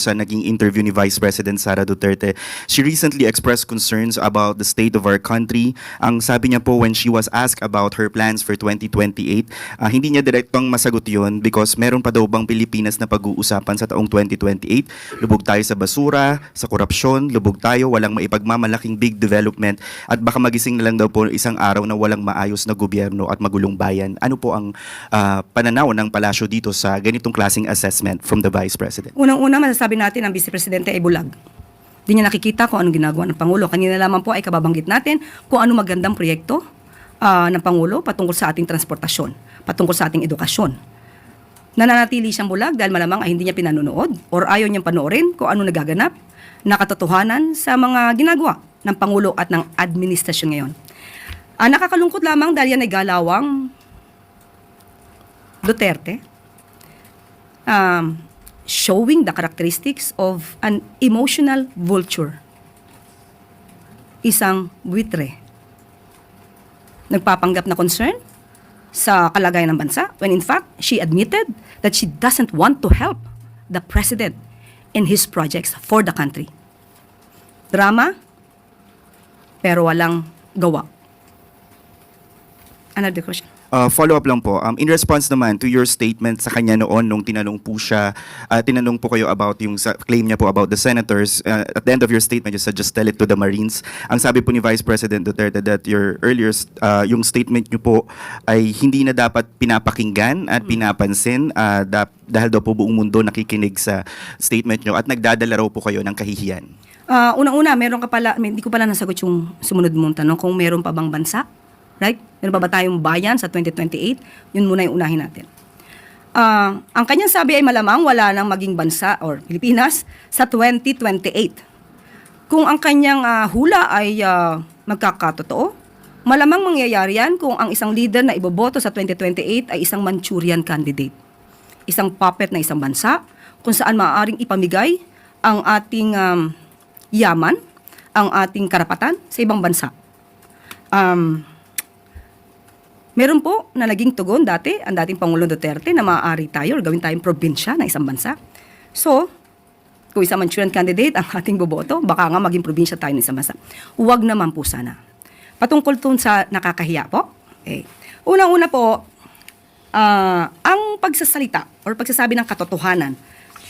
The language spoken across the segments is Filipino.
sa naging interview ni Vice President Sara Duterte. She recently expressed concerns about the state of our country. Ang sabi niya po when she was asked about her plans for 2028, hindi niya direktong masagot yun because meron pa daw bang Pilipinas na pag-uusapan sa taong 2028. Lubog tayo sa basura, sa korupsyon, lubog tayo, walang maipagmamalaking big development at baka magising na lang daw po isang araw na walang maayos na gobyerno at magulong bayan. Ano po ang pananaw ng palasyo dito sa ganitong klaseng assessment from the Vice President? Unang-una, masasabi natin ang Vice Presidente ay bulag. Di niya nakikita kung anong ginagawa ng Pangulo. Kanina lamang po ay kababanggit natin kung ano magandang proyekto ng Pangulo patungkol sa ating transportasyon, patungkol sa ating edukasyon. Nananatili siyang bulag dahil malamang ay hindi niya pinanonood or ayaw niyang panoorin kung ano nagaganap na katotohanan sa mga ginagawa ng Pangulo at ng administrasyon ngayon. Nakakalungkot lamang dahil yan ay galawang Duterte. Showing the characteristics of an emotional vulture. Isang buitre. Nagpapanggap na concern sa kalagayan ng bansa when in fact, she admitted that she doesn't want to help the president in his projects for the country. Drama, pero walang gawa. Another question. Follow-up lang po. In response naman to your statement sa kanya noon nung tinanong po siya, tinanong po kayo about yung claim niya po about the senators. At the end of your statement, you said just tell it to the Marines. Ang sabi po ni Vice President Duterte that your earlier, yung statement niyo po ay hindi na dapat pinapakinggan at pinapansin dahil daw po buong mundo nakikinig sa statement niyo at nagdadala raw po kayo ng kahihiyan. Unang-una, meron ka pala, hindi ko pala nasagot yung sumunod mong tanong kung meron pa bang bansa. Right? Meron pa ba tayong bayan sa 2028? Yun muna yung unahin natin. Ang kanyang sabi ay malamang wala nang maging bansa or Pilipinas sa 2028. Kung ang kanyang hula ay magkakatotoo, malamang mangyayari yan kung ang isang leader na iboboto sa 2028 ay isang Manchurian candidate. Isang puppet na isang bansa kung saan maaaring ipamigay ang ating yaman, ang ating karapatan sa ibang bansa. Meron po na naging tugon dati, ang dating Pangulong Duterte, na maaari tayo or gawin tayong probinsya ng isang bansa. So, kung isang Manchurian candidate ang ating boboto, baka nga maging probinsya tayo ng isang bansa. Huwag naman po sana. Patungkol tun sa nakakahiya po, unang-una po, ang pagsasalita or pagsasabi ng katotohanan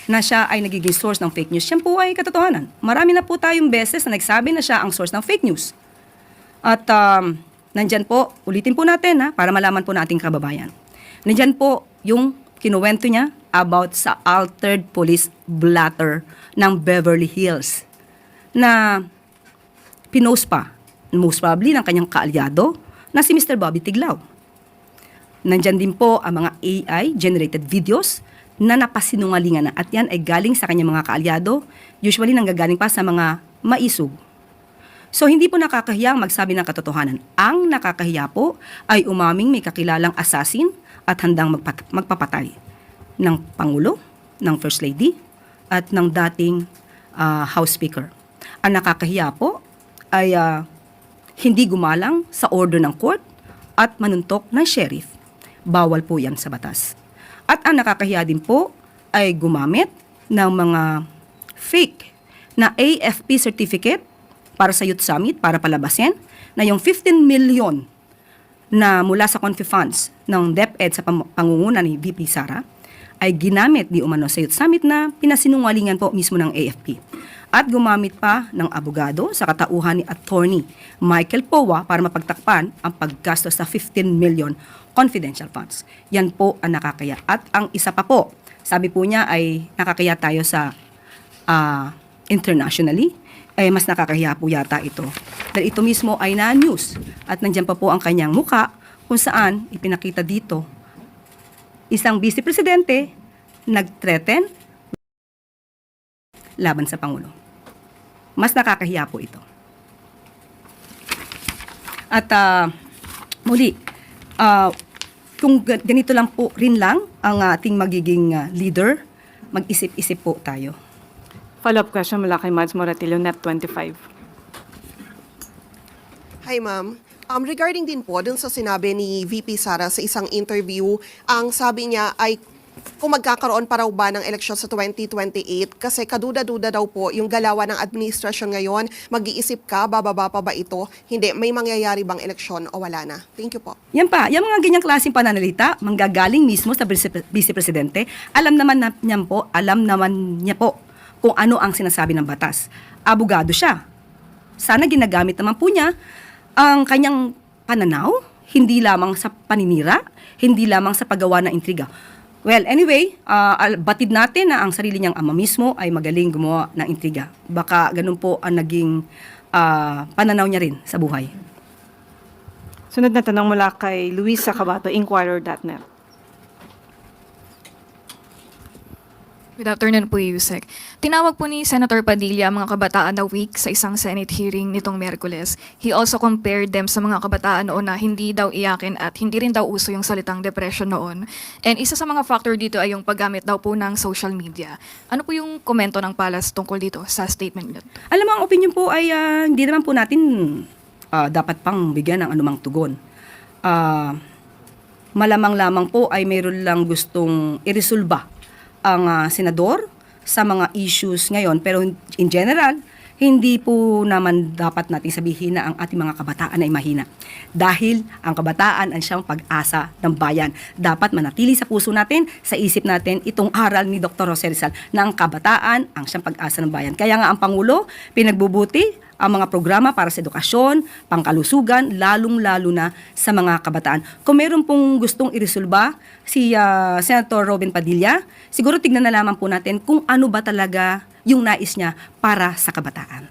na siya ay nagiging source ng fake news, siya po ay katotohanan. Marami na po tayong beses na nagsabi na siya ang source ng fake news. At nandyan po, ulitin po natin para malaman po nating kababayan. Nandyan po yung kinuwento niya about sa altered police blotter ng Beverly Hills na pinost pa, most probably ng kanyang kaalyado na si Mr. Bobby Tiglao. Nandyan din po ang mga AI-generated videos na napasinungalingan na at yan ay galing sa kanyang mga kaalyado, usually nanggagaling pa sa mga maisog. So, hindi po nakakahiyang magsabi ng katotohanan. Ang nakakahiya po ay umaming may kakilalang assassin at handang magpapatay ng Pangulo, ng First Lady, at ng dating House Speaker. Ang nakakahiya po ay hindi gumalang sa order ng court at manuntok ng sheriff. Bawal po yan sa batas. At ang nakakahiya din po ay gumamit ng mga fake na AFP certificate para sa Youth Summit, para palabasin, na yung 15 million na mula sa Confi Funds ng DepEd sa pangunguna ni VP Sara ay ginamit di umano sa Youth Summit na pinasinungalingan po mismo ng AFP. At gumamit pa ng abogado sa katauhan ni Attorney Michael Powa para mapagtakpan ang paggastos sa 15 million confidential funds. Yan po ang nakakaya. At ang isa pa po, sabi po niya ay nakakaya tayo sa internationally, mas nakakahiya po yata ito. Dahil ito mismo ay na-news at nandiyan pa po ang kanyang muka kung saan ipinakita dito isang Vice Presidente nag-threaten laban sa Pangulo. Mas nakakahiya po ito. At muli, kung ganito lang po rin lang ang ating magiging leader, mag-isip-isip po tayo. Follow-up question mula kay Mads Moratillo, Net25. Hi, ma'am. Regarding din po dun sa sinabi ni VP Sara sa isang interview, ang sabi niya ay kung magkakaroon pa raw ba ng eleksyon sa 2028 kasi kaduda-duda daw po yung galawan ng administrasyon ngayon. Mag-iisip ka, bababa pa ba ito? Hindi, may mangyayari bang eleksyon o wala na? Thank you po. Yan pa, yung mga ganyang klaseng pananalita, manggagaling mismo sa Vice Presidente, alam naman niya po kung ano ang sinasabi ng batas. Abogado siya. Sana ginagamit naman po niya ang kanyang pananaw, hindi lamang sa paninira, hindi lamang sa paggawa ng intriga. Well, anyway, batid natin na ang sarili niyang ama mismo ay magaling gumawa ng intriga. Baka ganun po ang naging pananaw niya rin sa buhay. Sunod na tanong mula kay Luisa Cabato, Inquirer.net. Good afternoon po, Yusek. Tinawag po ni Senator Padilla ang mga kabataan na weak sa isang Senate hearing nitong Miyerkules. He also compared them sa mga kabataan noon na hindi daw iyakin at hindi rin daw uso yung salitang depression noon. And isa sa mga factor dito ay yung paggamit daw po ng social media. Ano po yung komento ng Palas tungkol dito sa statement niyo? Alam mo, ang opinion po ay hindi naman po natin dapat pang bigyan ng anumang tugon. Malamang lamang po ay mayroon lang gustong iresolba ang senador sa mga issues ngayon. Pero in general, hindi po naman dapat natin sabihin na ang ating mga kabataan ay mahina. Dahil ang kabataan ang siyang pag-asa ng bayan. Dapat manatili sa puso natin, sa isip natin, itong aral ni Dr. Jose Rizal na ang kabataan ang siyang pag-asa ng bayan. Kaya nga ang Pangulo, pinagbubuti ang mga programa para sa edukasyon, pangkalusugan, lalong-lalo na sa mga kabataan. Kung meron pong gustong iresolba si Senator Robin Padilla, siguro tignan na lamang po natin kung ano ba talaga yung nais niya para sa kabataan.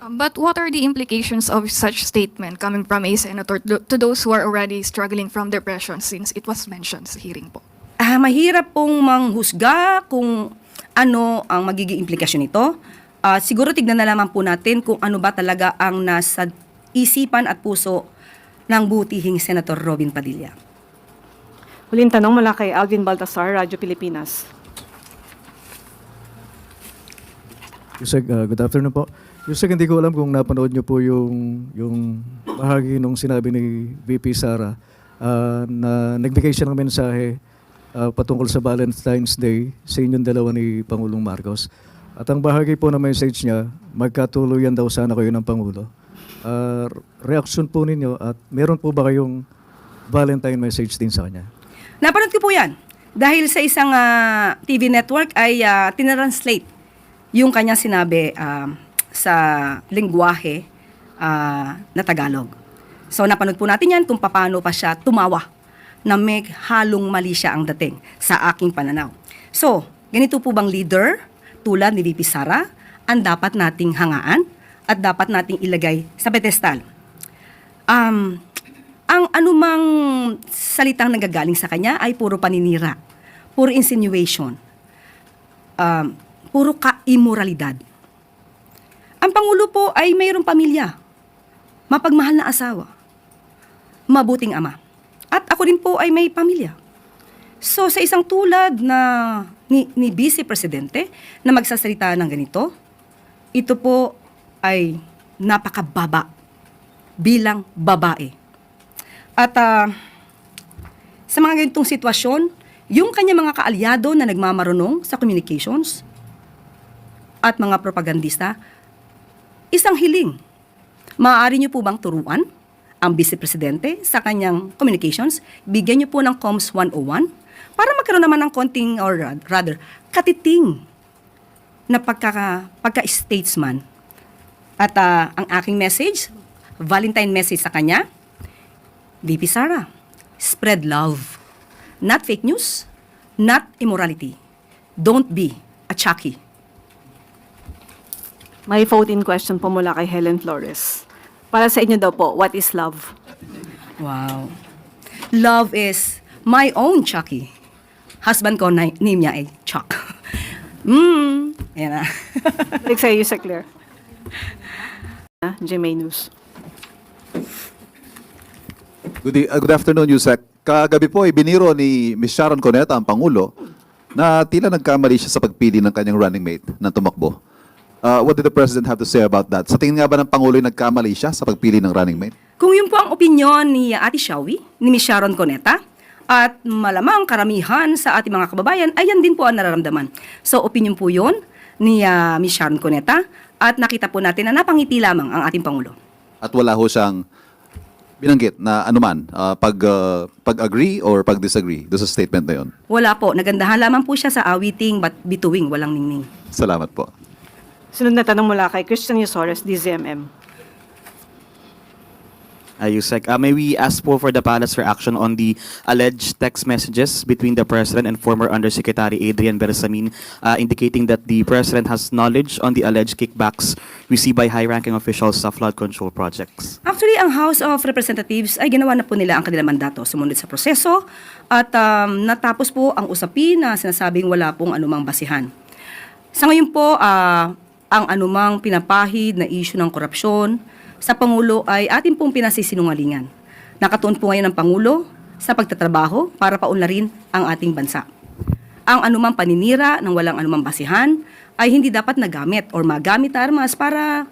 But what are the implications of such statement coming from a senator to those who are already struggling from depression since it was mentioned sa hearing po? Mahirap pong manghusga kung ano ang magiging implikasyon nito. Siguro tignan na lamang po natin kung ano ba talaga ang nasa isipan at puso ng butihing Senator Robin Padilla. Huling tanong mula kay Alvin Baltasar, Radyo Pilipinas. Yusek, good afternoon po. Yusek, hindi ko alam kung napanood niyo po yung bahagi nung sinabi ni VP Sara na nagbigay siya ng mensahe patungkol sa Valentine's Day sa inyong dalawa ni Pangulong Marcos. At ang bahagi po ng message niya, magkatuluyan daw sana kayo ng Pangulo. Reaksyon po ninyo at meron po ba kayong Valentine message din sa kanya? Napanood ko po yan. Dahil sa isang TV network ay tinranslate yung kanyang sinabi sa lengguwahe na Tagalog. So napanood po natin yan kung paano pa siya tumawa na may halong mali siya ang dating sa aking pananaw. So, ganito po bang leader tulad ni VP Sara ang dapat nating hangaan at dapat nating ilagay sa pedestal? Ang anumang salitang nagagaling sa kanya ay puro paninira, puro insinuation, puro ka-immoralidad. Ang Pangulo po ay mayroong pamilya, mapagmahal na asawa, mabuting ama. At ako rin po ay may pamilya. So sa isang tulad na ni Vice Presidente na magsasalita ng ganito, ito po ay napakababa bilang babae. At sa mga ganitong sitwasyon, yung kanya mga kaalyado na nagmamarunong sa communications at mga propagandista, isang hiling. Maaari niyo po bang turuan ang Vice Presidente sa kanyang communications? Bigyan niyo po ng Comms 101 para magkaroon naman ng konting, or rather, katiting na pagka-statesman. At ang aking message, Valentine message sa kanya, VP Sara, spread love. Not fake news, not immorality. Don't be a Chucky. May vote-in question po mula kay Helen Flores. Para sa inyo daw po, what is love? Wow. Love is my own Chucky. Husband ko, name niya ay Chuck. Yan na. Balik sa iyo, Sir Claire. GMA News. Good afternoon, Yusek. Kagabi po, ibiniro ni Ms. Sharon Cuneta, ang Pangulo, na tila nagkamali siya sa pagpili ng kanyang running mate na tumakbo. What did the President have to say about that? Sa tingin nga ba ng Pangulo ay nagkamali siya sa pagpili ng running mate? Kung yun po ang opinyon ni Ate Shawi, ni Ms. Sharon Cuneta, At malamang karamihan sa ating mga kababayan ay yan din po ang nararamdaman. So opinion po yun ni Ms. Sharon Cuneta at nakita po natin na napangiti lamang ang ating Pangulo. At wala ho siyang binanggit na anuman, pag-agree or pag-disagree doon sa statement na yun. Wala po, nagandahan lamang po siya sa awiting but bituing, walang ningning. Salamat po. Sunod na tanong mula kay Christian Yusores, DZMM. Yusek, may we ask po for the Palace reaction on the alleged text messages between the President and former Undersecretary Adrian Bersamin indicating that the President has knowledge on the alleged kickbacks received by high-ranking officials sa flood control projects? Actually, ang House of Representatives ay ginawa na po nila ang kanilang mandato. Sumunod sa proseso at natapos po ang usapin na sinasabing wala pong anumang basihan. Sa ngayon po, ang anumang pinapahid na issue ng korupsyon sa Pangulo ay ating pong pinasisinungalingan. Nakatuon po ngayon ang Pangulo sa pagtatrabaho para paunlarin ang ating bansa. Ang anumang paninira ng walang anumang basihan ay hindi dapat nagamit or magamit na armas para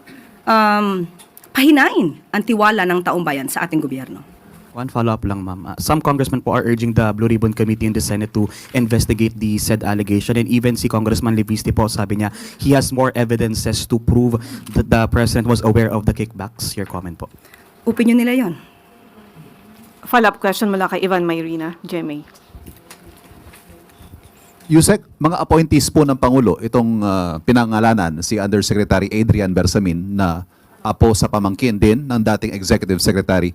pahinain ang tiwala ng taong bayan sa ating gobyerno. One follow-up lang, ma'am. Some congressmen po are urging the Blue Ribbon Committee in the Senate to investigate the said allegation. And even si Congressman Levisti po, sabi niya, he has more evidences to prove that the President was aware of the kickbacks. Your comment po. Opinion nila yon. Follow-up question mula kay Ivan Mayrina, GMA. Yusek, mga appointees po ng Pangulo, itong pinangalanan si Undersecretary Adrian Bersamin na apo sa pamangkin din ng dating Executive Secretary.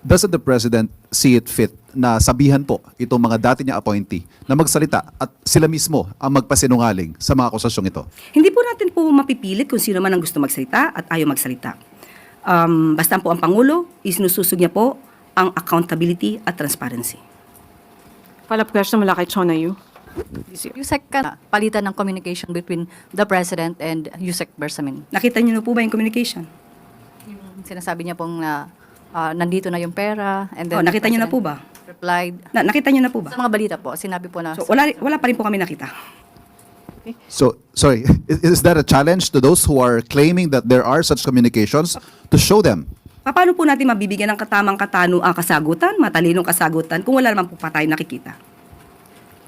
Doesn't the President see it fit na sabihan po itong mga dati niya appointee na magsalita at sila mismo ang magpasinungaling sa mga akusasyong ito? Hindi po natin po mapipilit kung sino man ang gusto magsalita at ayaw magsalita. Basta po ang Pangulo, isinususog niya po ang accountability at transparency. Follow-up question mula kay Chona Yu. Yusek, palitan ng communication between the President and Yusek Bersamin. Nakita niyo na po ba yung communication? Sinasabi niya pong nandito na yung pera. And then Nakita niyo na the po ba? President Replied. Nakita niyo na po ba? Sa mga balita po, sinabi po na... So, wala pa rin po kami nakita. So, sorry, is that a challenge to those who are claiming that there are such communications to show them? Paano po natin mabibigyan ng katamang kasagutan, matalinong kasagutan, kung wala naman po pa tayo nakikita?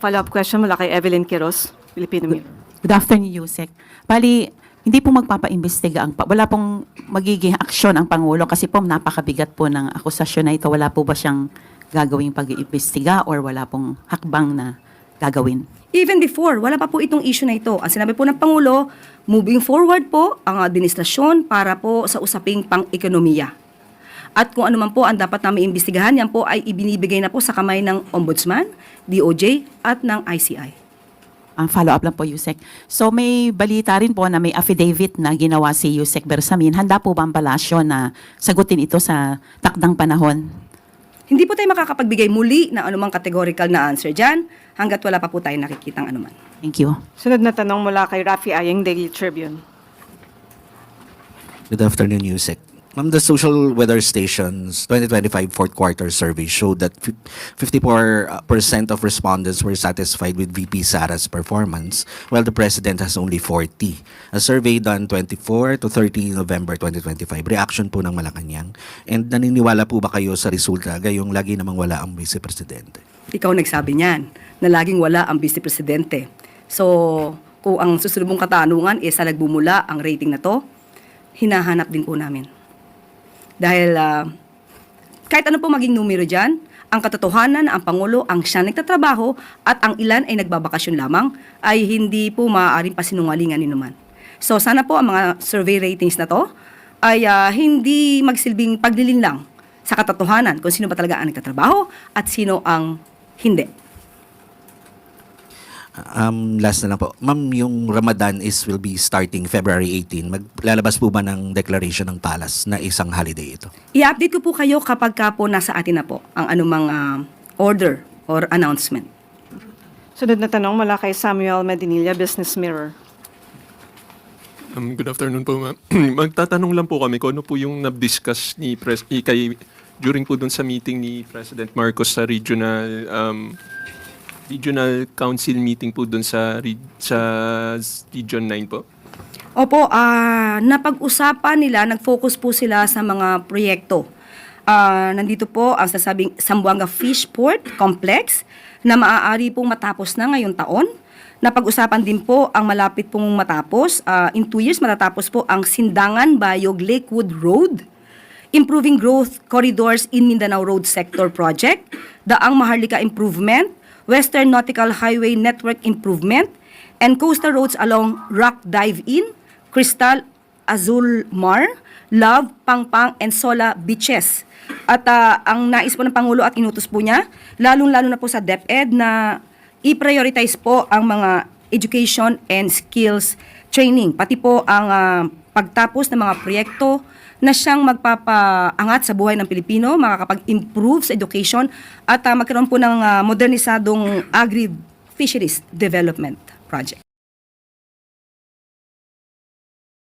Follow-up question mula kay Evelyn Quiroz, Filipino Mirror. Good afternoon, Yusek. Bali, hindi po magpapaimbestiga wala pong magiging aksyon ang Pangulo kasi po napakabigat po ng akusasyon na ito. Wala po ba siyang gagawing pag-iimbestiga or wala pong hakbang na gagawin? Even before, wala pa po itong issue na ito. Ang sinabi po ng Pangulo, moving forward po ang administrasyon para po sa usaping pang-ekonomiya. At kung ano man po ang dapat namin imbestigahan, yan po ay ibinibigay na po sa kamay ng Ombudsman, DOJ at ng ICI. Ang follow-up lang po, Yusek. So may balita rin po na may affidavit na ginawa si Yusek Bersamin. Handa po ba ang palasyo na sagutin ito sa takdang panahon? Hindi po tayo makakapagbigay muli ng anumang categorical na answer dyan hanggat wala pa po tayo nakikitang anuman. Thank you. Sunod na tanong mula kay Rafi Ayeng, Daily Tribune. Good afternoon, Yusek. Ma'am, the Social Weather Station's 2025 fourth quarter survey showed that 54% of respondents were satisfied with VP Sara's performance, while the President has only 40. A survey done 24 to 30 November 2025. Reaction po ng Malacanang. And naniniwala po ba kayo sa resulta gayong lagi namang wala ang Vice Presidente? Ikaw nagsabi niyan na laging wala ang Vice Presidente. So, kung ang susunod mong katanungan sa nagbumula ang rating na to, hinahanap din po namin. Dahil kahit ano po maging numero dyan, ang katotohanan na ang Pangulo ang siya nagtatrabaho at ang ilan ay nagbabakasyon lamang ay hindi po maaaring pasinungalingan ni naman. So sana po ang mga survey ratings na to ay hindi magsilbing paglilinlang sa katotohanan kung sino ba talaga ang nagtatrabaho at sino ang hindi. Last na lang po. Ma'am, yung Ramadan will be starting February 18. Maglalabas po ba ng declaration ng Palace na isang holiday ito? I-update ko po kayo kapag ka po nasa atin na po ang anumang order or announcement. Sunod na tanong mula kay Samuel Medinilla, Business Mirror. Good afternoon po, ma'am. Magtatanong lang po kami kung ano po yung na-discuss ni during po dun sa meeting ni President Marcos sa Regional Council meeting po dun sa Region 9 po. Opo, napag-usapan nila, nag-focus po sila sa mga proyekto Nandito po ang sasabing Zamboanga Fish Port Complex na maaari pong matapos na ngayong taon. Napag-usapan din po ang malapit pong matapos. In 2 years matatapos po ang Sindangan Bayog Lakewood Road, Improving Growth Corridors in Mindanao Road Sector Project, Daang Maharlika Improvement, Western Nautical Highway Network Improvement, and coastal roads along Rock Dive-In, Crystal Azul Mar, Love, Pangpang, and Sola Beaches. At ang nais po ng Pangulo at inutos po niya, lalong-lalo na po sa DepEd na i-prioritize po ang mga education and skills training, pati po ang pagtapos ng mga proyekto na siyang magpapaangat sa buhay ng Pilipino, makakapag-improve sa education at magkaroon po ng modernisadong agri-fisheries development project.